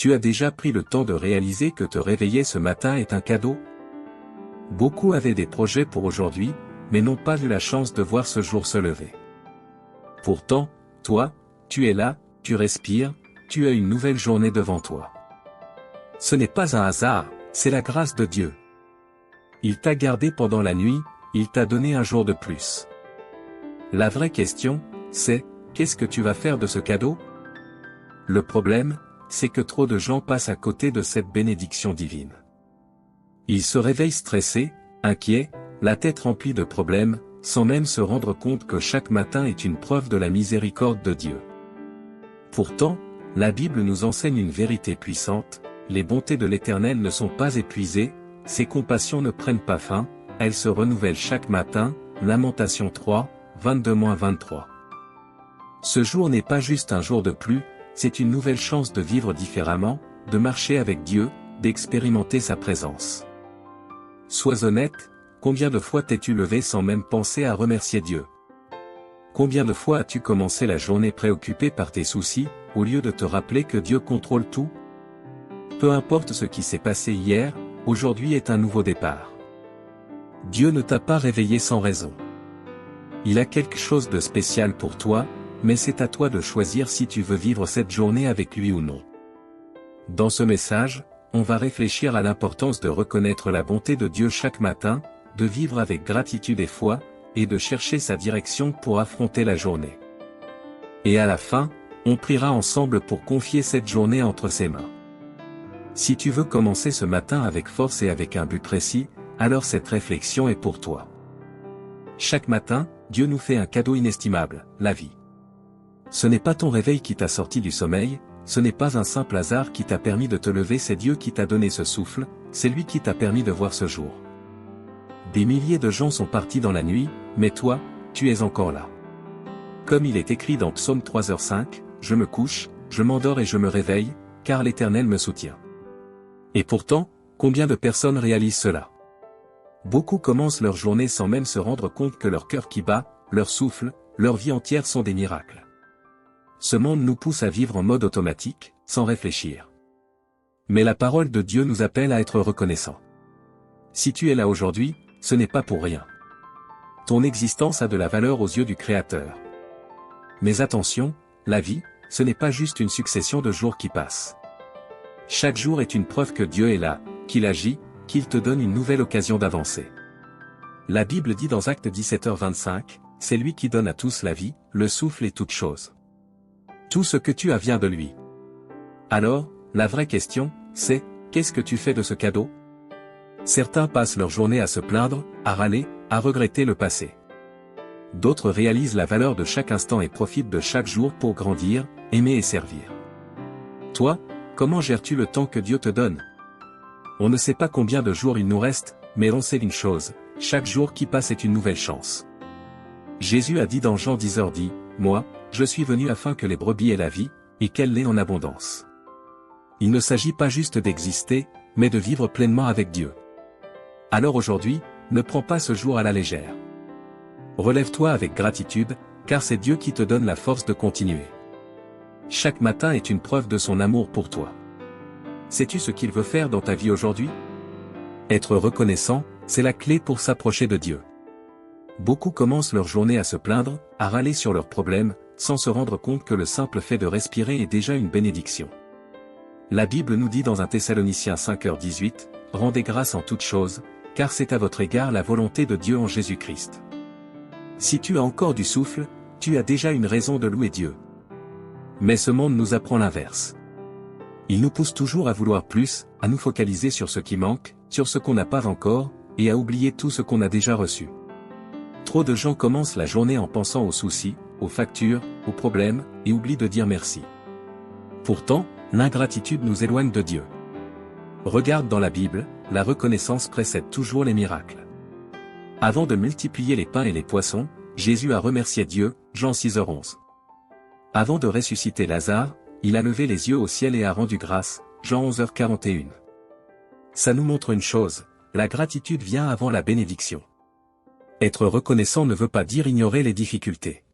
Tu as déjà pris le temps de réaliser que te réveiller ce matin est un cadeau? Beaucoup avaient des projets pour aujourd'hui, mais n'ont pas eu la chance de voir ce jour se lever. Pourtant, toi, tu es là, tu respires, tu as une nouvelle journée devant toi. Ce n'est pas un hasard, c'est la grâce de Dieu. Il t'a gardé pendant la nuit, il t'a donné un jour de plus. La vraie question, c'est, qu'est-ce que tu vas faire de ce cadeau? Le problème, c'est que trop de gens passent à côté de cette bénédiction divine. Ils se réveillent stressés, inquiets, la tête remplie de problèmes, sans même se rendre compte que chaque matin est une preuve de la miséricorde de Dieu. Pourtant, la Bible nous enseigne une vérité puissante, les bontés de l'Éternel ne sont pas épuisées, ses compassions ne prennent pas fin, elles se renouvellent chaque matin, Lamentations 3, 22-23. Ce jour n'est pas juste un jour de plus, c'est une nouvelle chance de vivre différemment, de marcher avec Dieu, d'expérimenter sa présence. Sois honnête, combien de fois t'es-tu levé sans même penser à remercier Dieu? Combien de fois as-tu commencé la journée préoccupé par tes soucis, au lieu de te rappeler que Dieu contrôle tout? Peu importe ce qui s'est passé hier, aujourd'hui est un nouveau départ. Dieu ne t'a pas réveillé sans raison. Il a quelque chose de spécial pour toi, mais c'est à toi de choisir si tu veux vivre cette journée avec lui ou non. Dans ce message, on va réfléchir à l'importance de reconnaître la bonté de Dieu chaque matin, de vivre avec gratitude et foi, et de chercher sa direction pour affronter la journée. Et à la fin, on priera ensemble pour confier cette journée entre ses mains. Si tu veux commencer ce matin avec force et avec un but précis, alors cette réflexion est pour toi. Chaque matin, Dieu nous fait un cadeau inestimable, la vie. Ce n'est pas ton réveil qui t'a sorti du sommeil, ce n'est pas un simple hasard qui t'a permis de te lever, c'est Dieu qui t'a donné ce souffle, c'est lui qui t'a permis de voir ce jour. Des milliers de gens sont partis dans la nuit, mais toi, tu es encore là. Comme il est écrit dans Psaume 3h5, je me couche, je m'endors et je me réveille, car l'Éternel me soutient. Et pourtant, combien de personnes réalisent cela? Beaucoup commencent leur journée sans même se rendre compte que leur cœur qui bat, leur souffle, leur vie entière sont des miracles. Ce monde nous pousse à vivre en mode automatique, sans réfléchir. Mais la parole de Dieu nous appelle à être reconnaissants. Si tu es là aujourd'hui, ce n'est pas pour rien. Ton existence a de la valeur aux yeux du Créateur. Mais attention, la vie, ce n'est pas juste une succession de jours qui passent. Chaque jour est une preuve que Dieu est là, qu'il agit, qu'il te donne une nouvelle occasion d'avancer. La Bible dit dans Actes 17h25, c'est lui qui donne à tous la vie, le souffle et toutes choses. Tout ce que tu as vient de lui. Alors, la vraie question, c'est, qu'est-ce que tu fais de ce cadeau? Certains passent leur journée à se plaindre, à râler, à regretter le passé. D'autres réalisent la valeur de chaque instant et profitent de chaque jour pour grandir, aimer et servir. Toi, comment gères-tu le temps que Dieu te donne? On ne sait pas combien de jours il nous reste, mais on sait une chose, chaque jour qui passe est une nouvelle chance. Jésus a dit dans Jean 10h10, « Moi, je suis venu afin que les brebis aient la vie, et qu'elle l'ait en abondance. » Il ne s'agit pas juste d'exister, mais de vivre pleinement avec Dieu. Alors aujourd'hui, ne prends pas ce jour à la légère. Relève-toi avec gratitude, car c'est Dieu qui te donne la force de continuer. Chaque matin est une preuve de son amour pour toi. Sais-tu ce qu'il veut faire dans ta vie aujourd'hui? Être reconnaissant, c'est la clé pour s'approcher de Dieu. Beaucoup commencent leur journée à se plaindre, à râler sur leurs problèmes, sans se rendre compte que le simple fait de respirer est déjà une bénédiction. La Bible nous dit dans 1 Thessaloniciens 5h18, « Rendez grâce en toutes choses, car c'est à votre égard la volonté de Dieu en Jésus-Christ. » Si tu as encore du souffle, tu as déjà une raison de louer Dieu. Mais ce monde nous apprend l'inverse. Il nous pousse toujours à vouloir plus, à nous focaliser sur ce qui manque, sur ce qu'on n'a pas encore, et à oublier tout ce qu'on a déjà reçu. Trop de gens commencent la journée en pensant aux soucis, aux factures, aux problèmes, et oublient de dire merci. Pourtant, l'ingratitude nous éloigne de Dieu. Regarde dans la Bible, la reconnaissance précède toujours les miracles. Avant de multiplier les pains et les poissons, Jésus a remercié Dieu, Jean 6h11. Avant de ressusciter Lazare, il a levé les yeux au ciel et a rendu grâce, Jean 11h41. Ça nous montre une chose, la gratitude vient avant la bénédiction. Être reconnaissant ne veut pas dire ignorer les difficultés.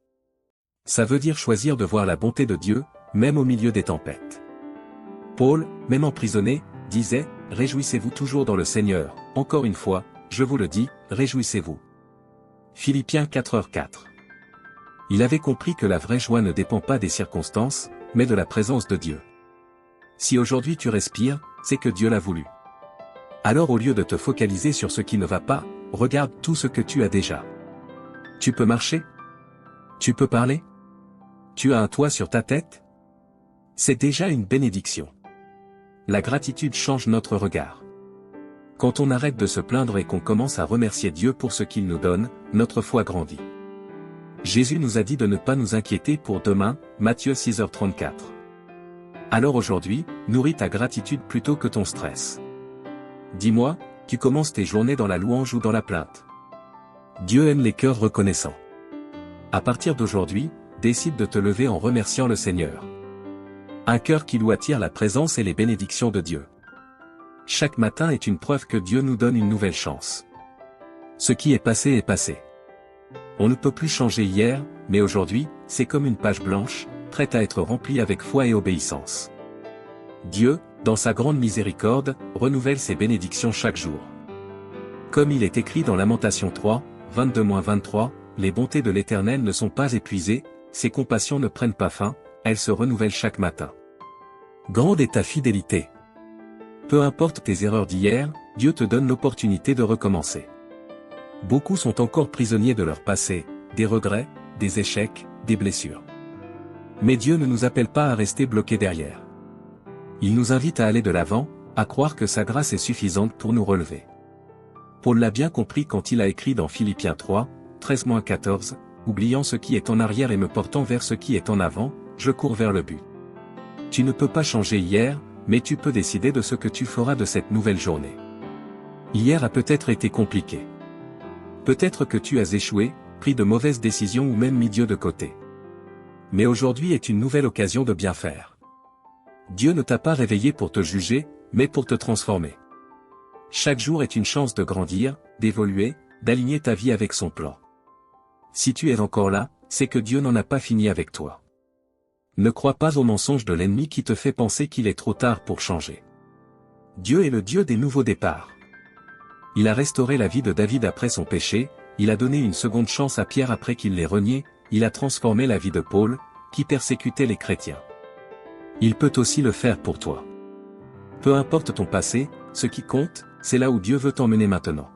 Ça veut dire choisir de voir la bonté de Dieu, même au milieu des tempêtes. Paul, même emprisonné, disait, « Réjouissez-vous toujours dans le Seigneur, encore une fois, je vous le dis, réjouissez-vous. » Philippiens 4h4. Il avait compris que la vraie joie ne dépend pas des circonstances, mais de la présence de Dieu. Si aujourd'hui tu respires, c'est que Dieu l'a voulu. Alors au lieu de te focaliser sur ce qui ne va pas, regarde tout ce que tu as déjà. Tu peux marcher? Tu peux parler? Tu as un toit sur ta tête? C'est déjà une bénédiction. La gratitude change notre regard. Quand on arrête de se plaindre et qu'on commence à remercier Dieu pour ce qu'il nous donne, notre foi grandit. Jésus nous a dit de ne pas nous inquiéter pour demain, Matthieu 6h34. Alors aujourd'hui, nourris ta gratitude plutôt que ton stress. Dis-moi, tu commences tes journées dans la louange ou dans la plainte. Dieu aime les cœurs reconnaissants. À partir d'aujourd'hui, décide de te lever en remerciant le Seigneur. Un cœur qui loue attire la présence et les bénédictions de Dieu. Chaque matin est une preuve que Dieu nous donne une nouvelle chance. Ce qui est passé est passé. On ne peut plus changer hier, mais aujourd'hui, c'est comme une page blanche, prête à être remplie avec foi et obéissance. Dieu, dans sa grande miséricorde, renouvelle ses bénédictions chaque jour. Comme il est écrit dans Lamentations 3, 22-23, les bontés de l'Éternel ne sont pas épuisées, ses compassions ne prennent pas fin, elles se renouvellent chaque matin. Grande est ta fidélité. Peu importe tes erreurs d'hier, Dieu te donne l'opportunité de recommencer. Beaucoup sont encore prisonniers de leur passé, des regrets, des échecs, des blessures. Mais Dieu ne nous appelle pas à rester bloqués derrière. Il nous invite à aller de l'avant, à croire que sa grâce est suffisante pour nous relever. Paul l'a bien compris quand il a écrit dans Philippiens 3, 13-14, « Oubliant ce qui est en arrière et me portant vers ce qui est en avant, je cours vers le but. » Tu ne peux pas changer hier, mais tu peux décider de ce que tu feras de cette nouvelle journée. Hier a peut-être été compliqué. Peut-être que tu as échoué, pris de mauvaises décisions ou même mis Dieu de côté. Mais aujourd'hui est une nouvelle occasion de bien faire. Dieu ne t'a pas réveillé pour te juger, mais pour te transformer. Chaque jour est une chance de grandir, d'évoluer, d'aligner ta vie avec son plan. Si tu es encore là, c'est que Dieu n'en a pas fini avec toi. Ne crois pas au mensonge de l'ennemi qui te fait penser qu'il est trop tard pour changer. Dieu est le Dieu des nouveaux départs. Il a restauré la vie de David après son péché, il a donné une seconde chance à Pierre après qu'il l'ait renié, il a transformé la vie de Paul, qui persécutait les chrétiens. Il peut aussi le faire pour toi. Peu importe ton passé, ce qui compte, c'est là où Dieu veut t'emmener maintenant.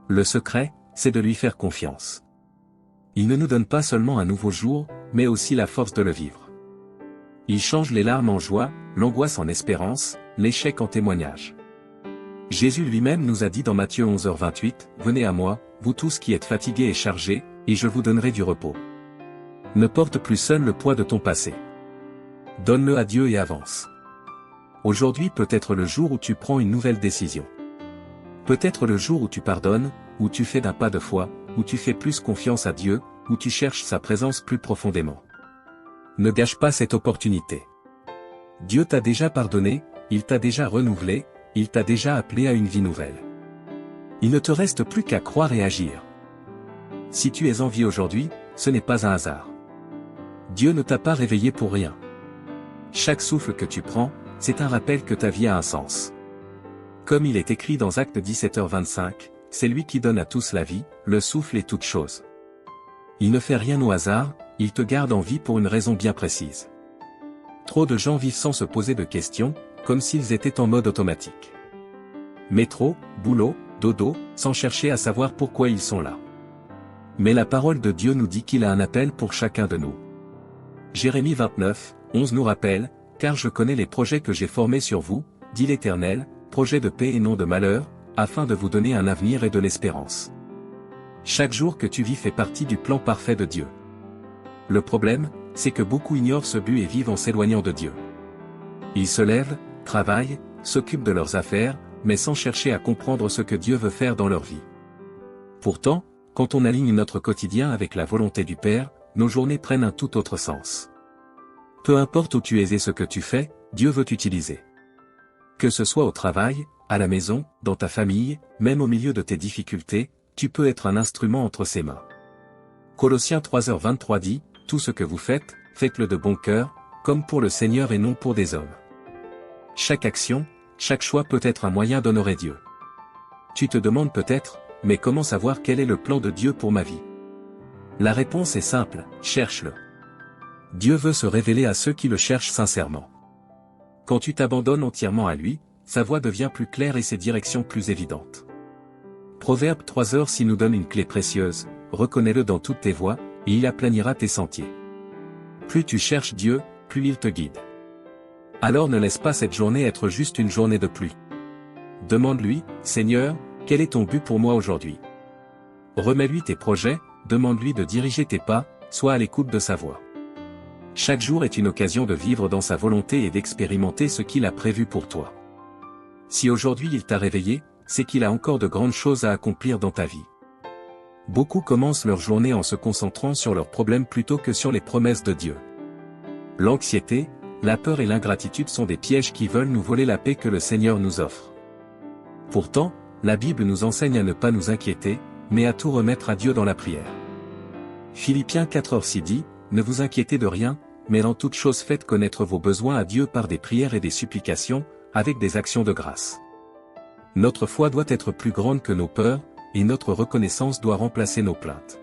Le secret, c'est de lui faire confiance. Il ne nous donne pas seulement un nouveau jour, mais aussi la force de le vivre. Il change les larmes en joie, l'angoisse en espérance, l'échec en témoignage. Jésus lui-même nous a dit dans Matthieu 11h28, « Venez à moi, vous tous qui êtes fatigués et chargés, et je vous donnerai du repos. » Ne porte plus seul le poids de ton passé. Donne-le à Dieu et avance. Aujourd'hui peut être le jour où tu prends une nouvelle décision. Peut-être le jour où tu pardonnes, où tu fais d'un pas de foi, où tu fais plus confiance à Dieu, où tu cherches sa présence plus profondément. Ne gâche pas cette opportunité. Dieu t'a déjà pardonné, il t'a déjà renouvelé, il t'a déjà appelé à une vie nouvelle. Il ne te reste plus qu'à croire et agir. Si tu es en vie aujourd'hui, ce n'est pas un hasard. Dieu ne t'a pas réveillé pour rien. Chaque souffle que tu prends, c'est un rappel que ta vie a un sens. Comme il est écrit dans Actes 17h25, c'est lui qui donne à tous la vie, le souffle et toutes choses. Il ne fait rien au hasard, il te garde en vie pour une raison bien précise. Trop de gens vivent sans se poser de questions, comme s'ils étaient en mode automatique. Métro, boulot, dodo, sans chercher à savoir pourquoi ils sont là. Mais la parole de Dieu nous dit qu'il a un appel pour chacun de nous. Jérémie 29, 11 nous rappelle, « Car je connais les projets que j'ai formés sur vous, dit l'Éternel, projets de paix et non de malheur, afin de vous donner un avenir et de l'espérance. » Chaque jour que tu vis fait partie du plan parfait de Dieu. Le problème, c'est que beaucoup ignorent ce but et vivent en s'éloignant de Dieu. Ils se lèvent, travaillent, s'occupent de leurs affaires, mais sans chercher à comprendre ce que Dieu veut faire dans leur vie. Pourtant, quand on aligne notre quotidien avec la volonté du Père, nos journées prennent un tout autre sens. Peu importe où tu es et ce que tu fais, Dieu veut t'utiliser. Que ce soit au travail, à la maison, dans ta famille, même au milieu de tes difficultés, tu peux être un instrument entre ses mains. Colossiens 3h23 dit, « Tout ce que vous faites, faites-le de bon cœur, comme pour le Seigneur et non pour des hommes. » Chaque action, chaque choix peut être un moyen d'honorer Dieu. Tu te demandes peut-être, mais comment savoir quel est le plan de Dieu pour ma vie? La réponse est simple, cherche-le. Dieu veut se révéler à ceux qui le cherchent sincèrement. Quand tu t'abandonnes entièrement à lui, sa voix devient plus claire et ses directions plus évidentes. Proverbe 3:6 nous donne une clé précieuse, reconnais-le dans toutes tes voies, et il aplanira tes sentiers. Plus tu cherches Dieu, plus il te guide. Alors ne laisse pas cette journée être juste une journée de pluie. Demande-lui, Seigneur, quel est ton but pour moi aujourd'hui? Remets-lui tes projets, demande-lui de diriger tes pas, sois à l'écoute de sa voix. Chaque jour est une occasion de vivre dans sa volonté et d'expérimenter ce qu'il a prévu pour toi. Si aujourd'hui il t'a réveillé, c'est qu'il a encore de grandes choses à accomplir dans ta vie. Beaucoup commencent leur journée en se concentrant sur leurs problèmes plutôt que sur les promesses de Dieu. L'anxiété, la peur et l'ingratitude sont des pièges qui veulent nous voler la paix que le Seigneur nous offre. Pourtant, la Bible nous enseigne à ne pas nous inquiéter, mais à tout remettre à Dieu dans la prière. Philippiens 4:6 dit, « Ne vous inquiétez de rien, mais en toute chose faites connaître vos besoins à Dieu par des prières et des supplications, avec des actions de grâce. » Notre foi doit être plus grande que nos peurs, et notre reconnaissance doit remplacer nos plaintes.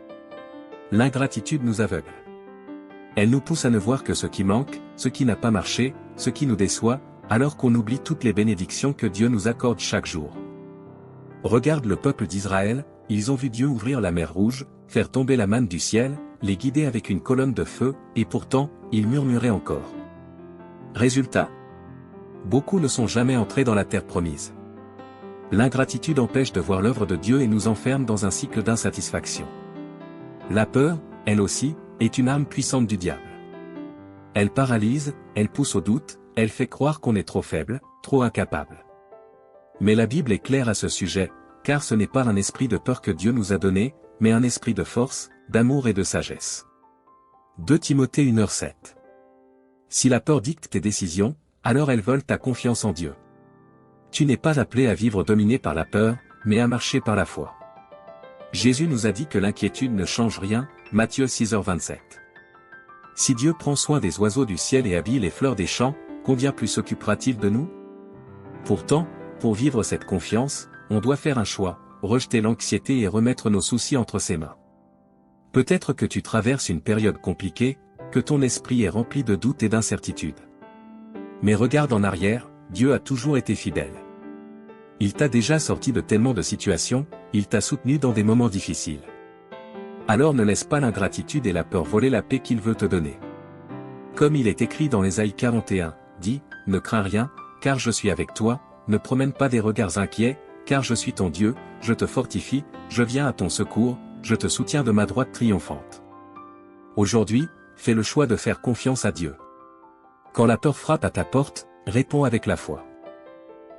L'ingratitude nous aveugle. Elle nous pousse à ne voir que ce qui manque, ce qui n'a pas marché, ce qui nous déçoit, alors qu'on oublie toutes les bénédictions que Dieu nous accorde chaque jour. Regarde le peuple d'Israël, ils ont vu Dieu ouvrir la mer Rouge, faire tomber la manne du ciel, les guider avec une colonne de feu, et pourtant, ils murmuraient encore. Résultat. Beaucoup ne sont jamais entrés dans la terre promise. L'ingratitude empêche de voir l'œuvre de Dieu et nous enferme dans un cycle d'insatisfaction. La peur, elle aussi, est une arme puissante du diable. Elle paralyse, elle pousse au doute, elle fait croire qu'on est trop faible, trop incapable. Mais la Bible est claire à ce sujet, car ce n'est pas un esprit de peur que Dieu nous a donné, mais un esprit de force, d'amour et de sagesse. 2 Timothée 1:7. Si la peur dicte tes décisions, alors elles volent ta confiance en Dieu. Tu n'es pas appelé à vivre dominé par la peur, mais à marcher par la foi. Jésus nous a dit que l'inquiétude ne change rien, Matthieu 6:27. Si Dieu prend soin des oiseaux du ciel et habille les fleurs des champs, combien plus s'occupera-t-il de nous? Pourtant, pour vivre cette confiance, on doit faire un choix, rejeter l'anxiété et remettre nos soucis entre ses mains. Peut-être que tu traverses une période compliquée, que ton esprit est rempli de doutes et d'incertitudes. Mais regarde en arrière, Dieu a toujours été fidèle. Il t'a déjà sorti de tellement de situations, il t'a soutenu dans des moments difficiles. Alors ne laisse pas l'ingratitude et la peur voler la paix qu'il veut te donner. Comme il est écrit dans Ésaïe 41, dis, ne crains rien, car je suis avec toi, ne promène pas des regards inquiets, car je suis ton Dieu, je te fortifie, je viens à ton secours, je te soutiens de ma droite triomphante. Aujourd'hui, fais le choix de faire confiance à Dieu. Quand la peur frappe à ta porte, réponds avec la foi.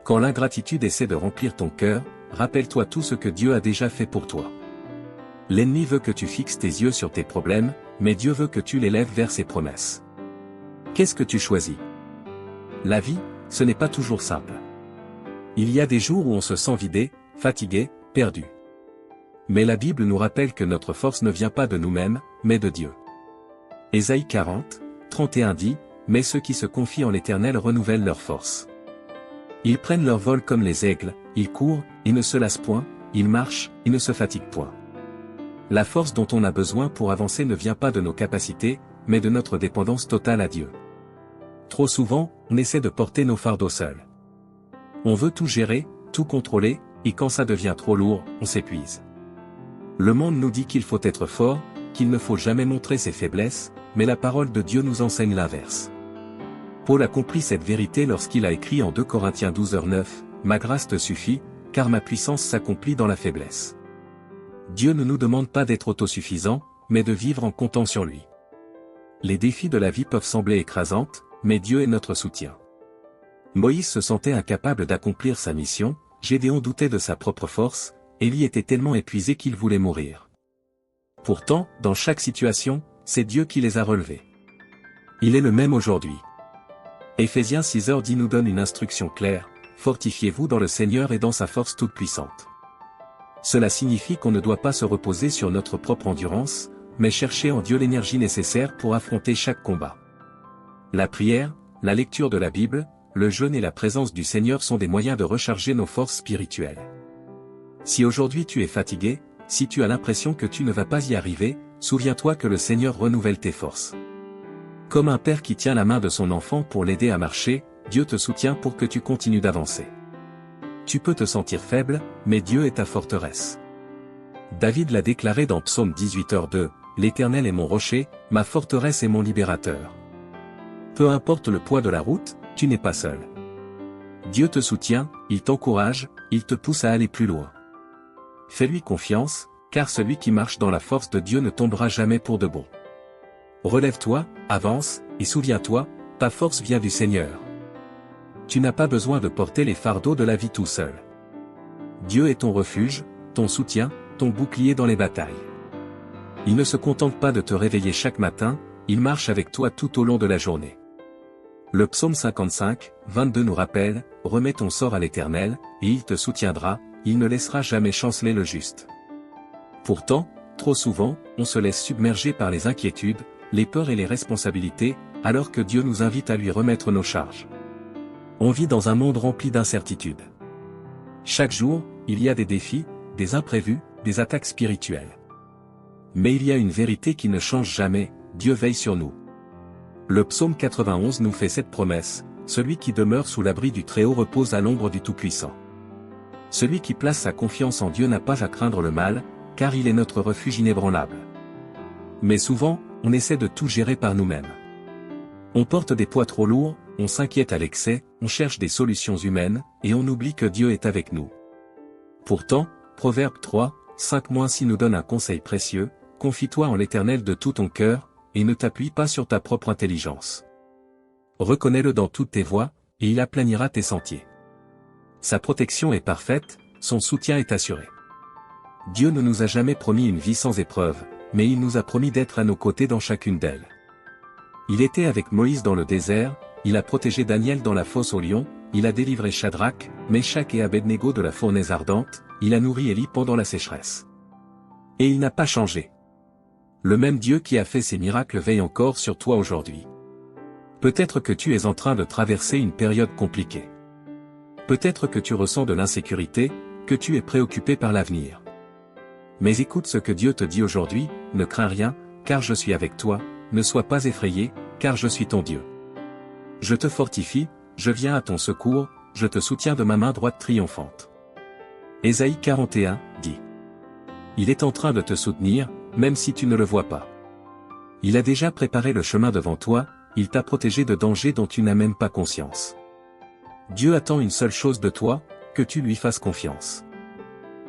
Quand l'ingratitude essaie de remplir ton cœur, rappelle-toi tout ce que Dieu a déjà fait pour toi. L'ennemi veut que tu fixes tes yeux sur tes problèmes, mais Dieu veut que tu l'élèves vers ses promesses. Qu'est-ce que tu choisis? La vie, ce n'est pas toujours simple. Il y a des jours où on se sent vidé, fatigué, perdu. Mais la Bible nous rappelle que notre force ne vient pas de nous-mêmes, mais de Dieu. Ésaïe 40:31 dit, « Mais ceux qui se confient en l'Éternel renouvellent leur force. Ils prennent leur vol comme les aigles, ils courent, ils ne se lassent point, ils marchent, ils ne se fatiguent point. » La force dont on a besoin pour avancer ne vient pas de nos capacités, mais de notre dépendance totale à Dieu. Trop souvent, on essaie de porter nos fardeaux seuls. On veut tout gérer, tout contrôler, et quand ça devient trop lourd, on s'épuise. Le monde nous dit qu'il faut être fort, qu'il ne faut jamais montrer ses faiblesses, mais la parole de Dieu nous enseigne l'inverse. Paul a compris cette vérité lorsqu'il a écrit en 2 Corinthiens 12:9, « Ma grâce te suffit, car ma puissance s'accomplit dans la faiblesse. » Dieu ne nous demande pas d'être autosuffisant, mais de vivre en comptant sur lui. Les défis de la vie peuvent sembler écrasants, mais Dieu est notre soutien. Moïse se sentait incapable d'accomplir sa mission, Gédéon doutait de sa propre force, Élie était tellement épuisé qu'il voulait mourir. Pourtant, dans chaque situation, c'est Dieu qui les a relevés. Il est le même aujourd'hui. Éphésiens 6:10 nous donne une instruction claire, « Fortifiez-vous dans le Seigneur et dans sa force toute puissante. » Cela signifie qu'on ne doit pas se reposer sur notre propre endurance, mais chercher en Dieu l'énergie nécessaire pour affronter chaque combat. La prière, la lecture de la Bible, le jeûne et la présence du Seigneur sont des moyens de recharger nos forces spirituelles. Si aujourd'hui tu es fatigué, si tu as l'impression que tu ne vas pas y arriver, souviens-toi que le Seigneur renouvelle tes forces. Comme un père qui tient la main de son enfant pour l'aider à marcher, Dieu te soutient pour que tu continues d'avancer. Tu peux te sentir faible, mais Dieu est ta forteresse. David l'a déclaré dans Psaume 18h2, « L'Éternel est mon rocher, ma forteresse et mon libérateur. » Peu importe le poids de la route, tu n'es pas seul. Dieu te soutient, il t'encourage, il te pousse à aller plus loin. Fais-lui confiance, car celui qui marche dans la force de Dieu ne tombera jamais pour de bon. Relève-toi, avance, et souviens-toi, ta force vient du Seigneur. Tu n'as pas besoin de porter les fardeaux de la vie tout seul. Dieu est ton refuge, ton soutien, ton bouclier dans les batailles. Il ne se contente pas de te réveiller chaque matin, il marche avec toi tout au long de la journée. Le psaume 55, 22 nous rappelle, « Remets ton sort à l'Éternel, et il te soutiendra, il ne laissera jamais chanceler le juste. » Pourtant, trop souvent, on se laisse submerger par les inquiétudes, les peurs et les responsabilités, alors que Dieu nous invite à lui remettre nos charges. On vit dans un monde rempli d'incertitudes. Chaque jour, il y a des défis, des imprévus, des attaques spirituelles. Mais il y a une vérité qui ne change jamais, Dieu veille sur nous. Le psaume 91 nous fait cette promesse, « Celui qui demeure sous l'abri du Très-Haut repose à l'ombre du Tout-Puissant. » Celui qui place sa confiance en Dieu n'a pas à craindre le mal, car il est notre refuge inébranlable. Mais souvent, on essaie de tout gérer par nous-mêmes. On porte des poids trop lourds, on s'inquiète à l'excès, on cherche des solutions humaines, et on oublie que Dieu est avec nous. Pourtant, Proverbe 3, 5-6 nous donne un conseil précieux, « Confie-toi en l'Éternel de tout ton cœur, et ne t'appuie pas sur ta propre intelligence. Reconnais-le dans toutes tes voies, et il aplanira tes sentiers. » Sa protection est parfaite, son soutien est assuré. Dieu ne nous a jamais promis une vie sans épreuve, mais il nous a promis d'être à nos côtés dans chacune d'elles. Il était avec Moïse dans le désert, il a protégé Daniel dans la fosse aux lions, il a délivré Shadrach, Meshach et Abednego de la fournaise ardente, il a nourri Élie pendant la sécheresse. Et il n'a pas changé. Le même Dieu qui a fait ces miracles veille encore sur toi aujourd'hui. Peut-être que tu es en train de traverser une période compliquée. Peut-être que tu ressens de l'insécurité, que tu es préoccupé par l'avenir. Mais écoute ce que Dieu te dit aujourd'hui, ne crains rien, car je suis avec toi, ne sois pas effrayé, car je suis ton Dieu. Je te fortifie, je viens à ton secours, je te soutiens de ma main droite triomphante. Ésaïe 41, dit. Il est en train de te soutenir, même si tu ne le vois pas. Il a déjà préparé le chemin devant toi, il t'a protégé de dangers dont tu n'as même pas conscience. Dieu attend une seule chose de toi, que tu lui fasses confiance.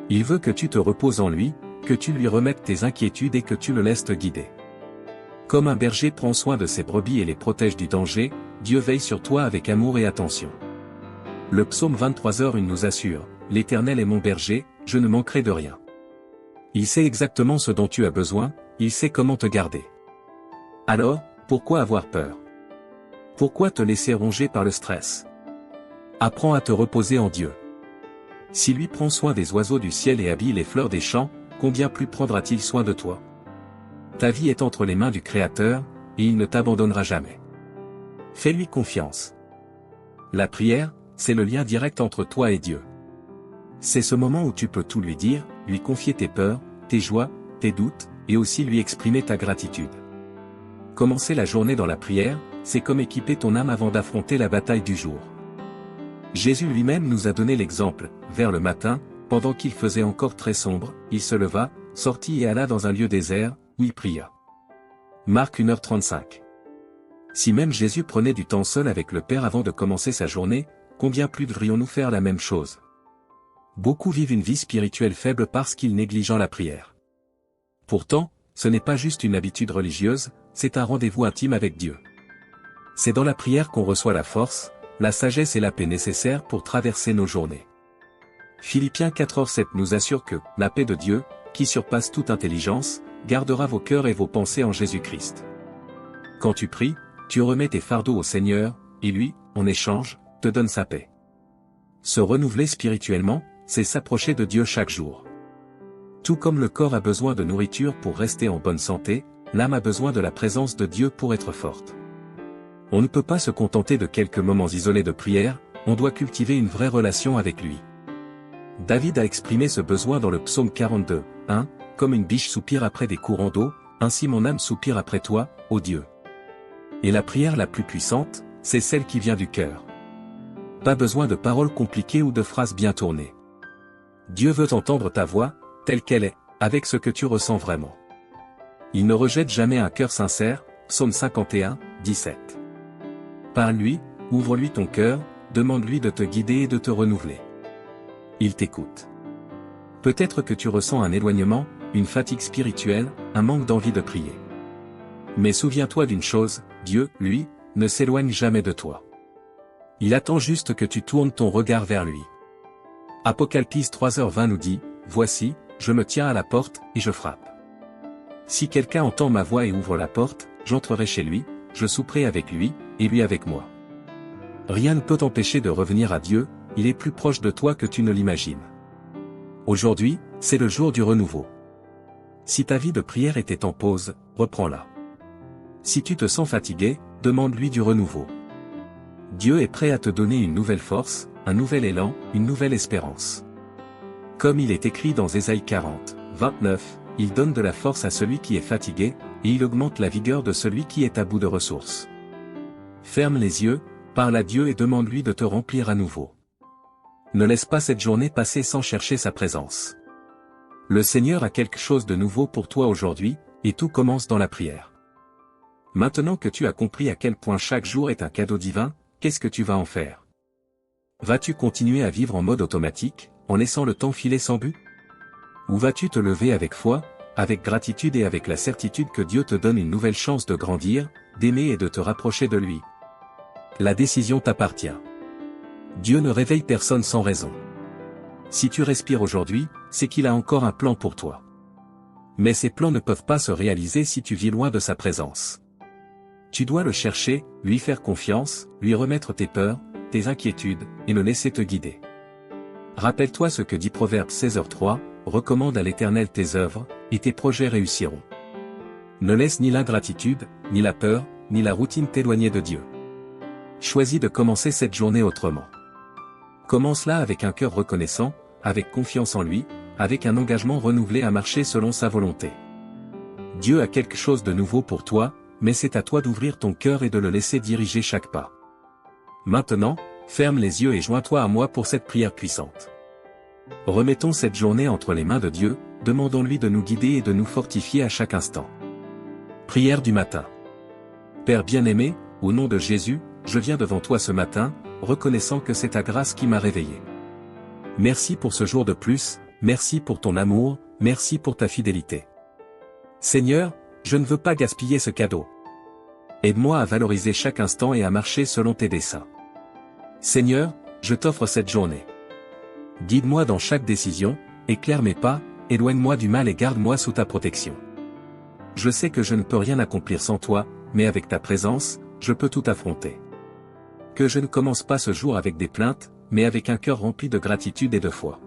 Il veut que tu te reposes en lui, que tu lui remettes tes inquiétudes et que tu le laisses te guider. Comme un berger prend soin de ses brebis et les protège du danger, Dieu veille sur toi avec amour et attention. Le psaume 23h1 nous assure, « L'Éternel est mon berger, je ne manquerai de rien. » Il sait exactement ce dont tu as besoin, il sait comment te garder. Alors, pourquoi avoir peur? Pourquoi te laisser ronger par le stress? Apprends à te reposer en Dieu. Si lui prend soin des oiseaux du ciel et habille les fleurs des champs, combien plus prendra-t-il soin de toi? Ta vie est entre les mains du Créateur, et il ne t'abandonnera jamais. Fais-lui confiance. La prière, c'est le lien direct entre toi et Dieu. C'est ce moment où tu peux tout lui dire, lui confier tes peurs, tes joies, tes doutes, et aussi lui exprimer ta gratitude. Commencer la journée dans la prière, c'est comme équiper ton âme avant d'affronter la bataille du jour. Jésus lui-même nous a donné l'exemple, vers le matin, pendant qu'il faisait encore très sombre, il se leva, sortit et alla dans un lieu désert, où il pria. Marc 1h35. Si même Jésus prenait du temps seul avec le Père avant de commencer sa journée, combien plus devrions-nous faire la même chose? Beaucoup vivent une vie spirituelle faible parce qu'ils négligent la prière. Pourtant, ce n'est pas juste une habitude religieuse, c'est un rendez-vous intime avec Dieu. C'est dans la prière qu'on reçoit la force, la sagesse et la paix nécessaires pour traverser nos journées. Philippiens 4h7 nous assure que la paix de Dieu, qui surpasse toute intelligence, gardera vos cœurs et vos pensées en Jésus-Christ. Quand tu pries, tu remets tes fardeaux au Seigneur, et lui, en échange, te donne sa paix. Se renouveler spirituellement, c'est s'approcher de Dieu chaque jour. Tout comme le corps a besoin de nourriture pour rester en bonne santé, l'âme a besoin de la présence de Dieu pour être forte. On ne peut pas se contenter de quelques moments isolés de prière, on doit cultiver une vraie relation avec lui. David a exprimé ce besoin dans le psaume 42, 1, « Comme une biche soupire après des courants d'eau, ainsi mon âme soupire après toi, ô Dieu. » Et la prière la plus puissante, c'est celle qui vient du cœur. Pas besoin de paroles compliquées ou de phrases bien tournées. Dieu veut entendre ta voix, telle qu'elle est, avec ce que tu ressens vraiment. Il ne rejette jamais un cœur sincère, psaume 51, 17. Parle-lui, ouvre-lui ton cœur, demande-lui de te guider et de te renouveler. Il t'écoute. Peut-être que tu ressens un éloignement, une fatigue spirituelle, un manque d'envie de prier. Mais souviens-toi d'une chose, Dieu, lui, ne s'éloigne jamais de toi. Il attend juste que tu tournes ton regard vers lui. Apocalypse 3h20 nous dit, « Voici, je me tiens à la porte, et je frappe. Si quelqu'un entend ma voix et ouvre la porte, j'entrerai chez lui, je souperai avec lui, et lui avec moi. » Rien ne peut t'empêcher de revenir à Dieu, il est plus proche de toi que tu ne l'imagines. Aujourd'hui, c'est le jour du renouveau. Si ta vie de prière était en pause, reprends-la. Si tu te sens fatigué, demande-lui du renouveau. Dieu est prêt à te donner une nouvelle force, un nouvel élan, une nouvelle espérance. Comme il est écrit dans Ésaïe 40, 29, il donne de la force à celui qui est fatigué, et il augmente la vigueur de celui qui est à bout de ressources. Ferme les yeux, parle à Dieu et demande-lui de te remplir à nouveau. Ne laisse pas cette journée passer sans chercher sa présence. Le Seigneur a quelque chose de nouveau pour toi aujourd'hui, et tout commence dans la prière. Maintenant que tu as compris à quel point chaque jour est un cadeau divin, qu'est-ce que tu vas en faire? Vas-tu continuer à vivre en mode automatique, en laissant le temps filer sans but? Ou vas-tu te lever avec foi, avec gratitude et avec la certitude que Dieu te donne une nouvelle chance de grandir, d'aimer et de te rapprocher de lui? La décision t'appartient. Dieu ne réveille personne sans raison. Si tu respires aujourd'hui, c'est qu'il a encore un plan pour toi. Mais ces plans ne peuvent pas se réaliser si tu vis loin de sa présence. Tu dois le chercher, lui faire confiance, lui remettre tes peurs, tes inquiétudes, et le laisser te guider. Rappelle-toi ce que dit Proverbe 16h3, recommande à l'Éternel tes œuvres, et tes projets réussiront. Ne laisse ni l'ingratitude, ni la peur, ni la routine t'éloigner de Dieu. Choisis de commencer cette journée autrement. Commence-la avec un cœur reconnaissant, avec confiance en lui, avec un engagement renouvelé à marcher selon sa volonté. Dieu a quelque chose de nouveau pour toi, mais c'est à toi d'ouvrir ton cœur et de le laisser diriger chaque pas. Maintenant, ferme les yeux et joins-toi à moi pour cette prière puissante. Remettons cette journée entre les mains de Dieu, demandons-lui de nous guider et de nous fortifier à chaque instant. Prière du matin. Père bien-aimé, au nom de Jésus, je viens devant toi ce matin, reconnaissant que c'est ta grâce qui m'a réveillé. Merci pour ce jour de plus, merci pour ton amour, merci pour ta fidélité. Seigneur, je ne veux pas gaspiller ce cadeau. Aide-moi à valoriser chaque instant et à marcher selon tes desseins. Seigneur, je t'offre cette journée. Guide-moi dans chaque décision, éclaire mes pas, éloigne-moi du mal et garde-moi sous ta protection. Je sais que je ne peux rien accomplir sans toi, mais avec ta présence, je peux tout affronter. Que je ne commence pas ce jour avec des plaintes, mais avec un cœur rempli de gratitude et de foi.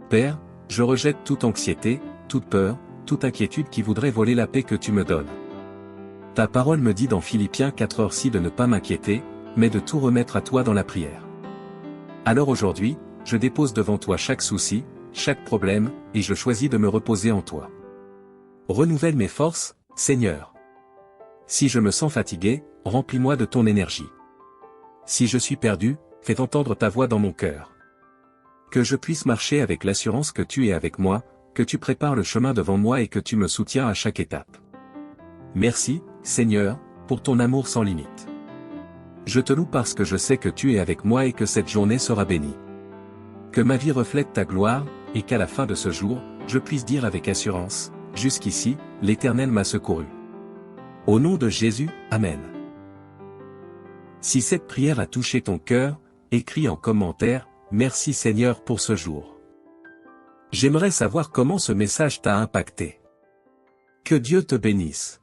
Père, je rejette toute anxiété, toute peur, toute inquiétude qui voudrait voler la paix que tu me donnes. Ta parole me dit dans Philippiens 4h6 de ne pas m'inquiéter, mais de tout remettre à toi dans la prière. Alors aujourd'hui, je dépose devant toi chaque souci, chaque problème, et je choisis de me reposer en toi. Renouvelle mes forces, Seigneur. Si je me sens fatigué, remplis-moi de ton énergie. Si je suis perdu, fais entendre ta voix dans mon cœur. Que je puisse marcher avec l'assurance que tu es avec moi, que tu prépares le chemin devant moi et que tu me soutiens à chaque étape. Merci, Seigneur, pour ton amour sans limite. Je te loue parce que je sais que tu es avec moi et que cette journée sera bénie. Que ma vie reflète ta gloire, et qu'à la fin de ce jour, je puisse dire avec assurance, jusqu'ici, l'Éternel m'a secouru. Au nom de Jésus, Amen. Si cette prière a touché ton cœur, écris en commentaire, merci Seigneur pour ce jour. J'aimerais savoir comment ce message t'a impacté. Que Dieu te bénisse.